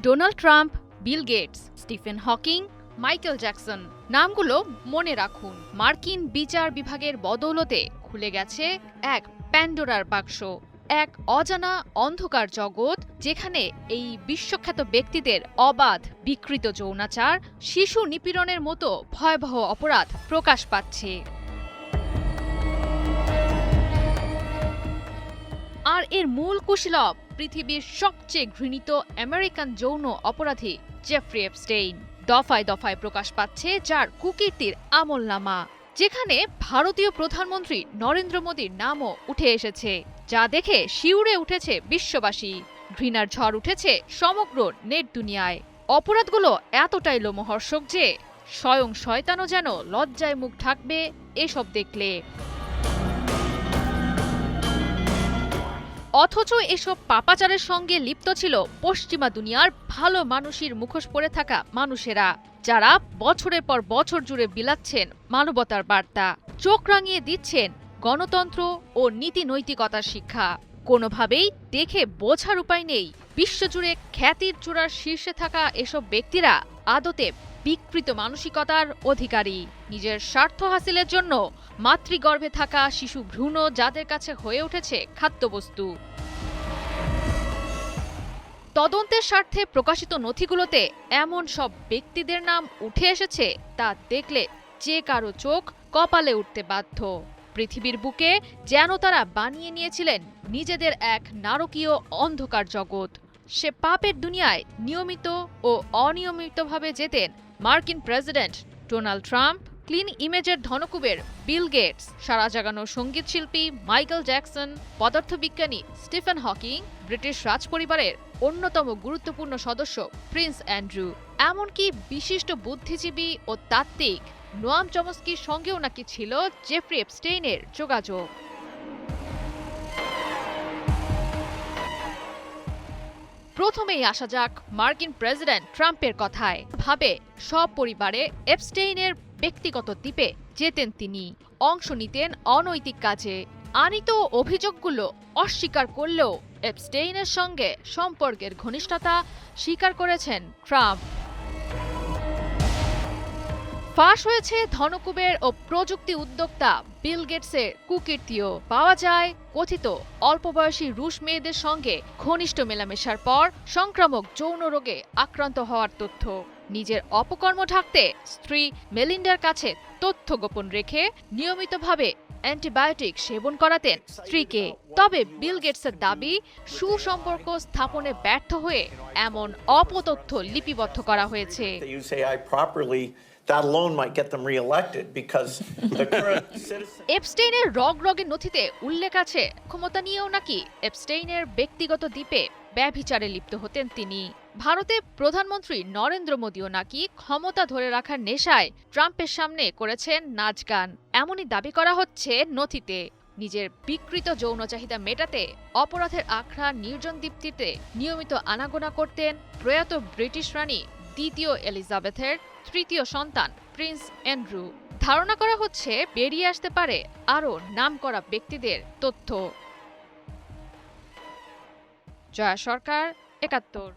Donald Trump, Bill Gates, Stephen Hawking, Michael Jackson নামগুলো মনে রাখুন। মার্কিন বিচার বিভাগের বদৌলতে খুলে গেছে এক প্যান্ডোরার বাক্স, এক অজানা অন্ধকার জগৎ যেখানে এই বিশ্বখ্যাত ব্যক্তিদের অবাধ বিকৃত যৌনাচার, শিশু নিপীড়নের মতো ভয়াবহ অপরাধ প্রকাশ পাচ্ছে। আর এর মূল কুশীলব পৃথিবীর সবচেয়ে ঘৃণিত আমেরিকান যৌন অপরাধী জেফ্রি এপস্টেইন। দফায় দফায় প্রকাশ পাচ্ছে যার কুকীর্তির আমলনামা, যেখানে ভারতীয় প্রধানমন্ত্রী নরেন্দ্র মোদীর নামও উঠে এসেছে, যা দেখে শিউরে উঠেছে বিশ্ববাসী। ঘৃণার ঝড় উঠেছে সমগ্র নেট দুনিয়ায়। অপরাধগুলো এতটাই লোমহর্ষক যে স্বয়ং শয়তানও যেন লজ্জায় মুখ ঢাকবে এসব দেখলে। অথচ এসব পাপাচারের সঙ্গে লিপ্ত ছিল পশ্চিমা দুনিয়ার ভালো মানুষের মুখোশ পরে থাকা মানুষেরা, যারা বছরের পর বছর জুড়ে বিলাচ্ছেন মানবতার বার্তা, চোখ রাঙিয়ে দিচ্ছেন গণতন্ত্র ও নীতি নৈতিকতার শিক্ষা। কোনোভাবেই দেখে বোঝার উপায় নেই বিশ্বজুড়ে খ্যাতির চূড়ার শীর্ষে থাকা এসব ব্যক্তিরা আদতে বিকৃত মানসিকতার অধিকারী। নিজের স্বার্থ হাসিলের জন্য মাতৃগর্ভে থাকা শিশু ভ্রূণ যাদের কাছে হয়ে উঠেছে খাদ্যবস্তু। তদন্তের স্বার্থে প্রকাশিত নথিগুলোতে এমন সব ব্যক্তিদের নাম উঠে এসেছে তা দেখলে যে কারো চোখ কপালে উঠতে বাধ্য। পৃথিবীর বুকে যেন তারা বানিয়ে নিয়েছিলেন নিজেদের এক নারকীয় অন্ধকার জগৎ। সে পাপের দুনিয়ায় নিয়মিত ও অনিয়মিতভাবে যেতেন মার্কিন প্রেসিডেন্ট ডোনাল্ড ট্রাম্প, ক্লিন ইমেজের ধনকুবের বিল গেটস, সারা জাগানো সঙ্গীত শিল্পী মাইকেল জ্যাকসন, পদার্থবিজ্ঞানী স্টিফেন হকিং, ব্রিটিশ রাজপরিবারের অন্যতম গুরুত্বপূর্ণ সদস্য প্রিন্স অ্যান্ড্রু, এমনকি বিশিষ্ট বুদ্ধিজীবী ও তাত্ত্বিক নোয়াম চমস্কির সঙ্গেও নাকি ছিল জেফ্রি এপস্টেইনের যোগাযোগ। প্রথমেই আসা যাক মার্কিন প্রেসিডেন্ট ট্রাম্পের কথায়। ভাবে সব পরিবারে এপস্টেইনের ব্যক্তিগত দ্বীপে যেতেন তিনি, অংশ নিতেন অনৈতিক কাজে। আনিত অভিযোগগুলো অস্বীকার করলেও এপস্টেইনের সঙ্গে সম্পর্কের ঘনিষ্ঠতা স্বীকার করেছেন ট্রাম্প। ফাঁস হয়েছে ধনকুবের ও প্রযুক্তি উদ্যোক্তা বিল গেটসের কুকীর্তিও। পাওয়া যায় কথিত অল্পবয়সী রুশ মেয়েদের সঙ্গে ঘনিষ্ঠ মেলামেশার পর সংক্রামক যৌন রোগে আক্রান্ত হওয়ার তথ্য। নিজের অপকর্ম ঢাকতে স্ত্রী মেলিন্ডার কাছে তথ্য গোপন রেখে নিয়মিতভাবে অ্যান্টিবায়োটিক সেবন করাতেন স্ত্রীকে। তবে বিল গেটসের দাবি, সুসম্পর্ক স্থাপনে ব্যর্থ হয়ে এমন অপতথ্য লিপিবদ্ধ করা হয়েছে। That alone might get them reelected because the current citizen এপস্টেইনের রগরগের নথিতে উল্লেখ আছে ক্ষমতা নিয়েও নাকি এপস্টেইনের ব্যক্তিগত দ্বীপে ব্যভিচারে লিপ্ত হতেন তিনি। ভারতে প্রধানমন্ত্রী নরেন্দ্র মোদীও নাকি ক্ষমতা ধরে রাখার নেশায় ট্রাম্পের সামনে করেছেন নাচ গান, এমনই দাবি করা হচ্ছে নথিতে। নিজের বিকৃত যৌন চাহিদা মেটাতে অপরাধের আখড়া নির্জন দ্বীপটিতে নিয়মিত আনাগোনা করতেন প্রয়াত ব্রিটিশ রানী দ্বিতীয় এলিজাবেথের তৃতীয় সন্তান প্রিন্স অ্যান্ড্রু। ধারণা করা হচ্ছে বেরিয়ে আসতে পারে আরও নামকরা ব্যক্তিদের তথ্য। জয়া সরকার, ৭১।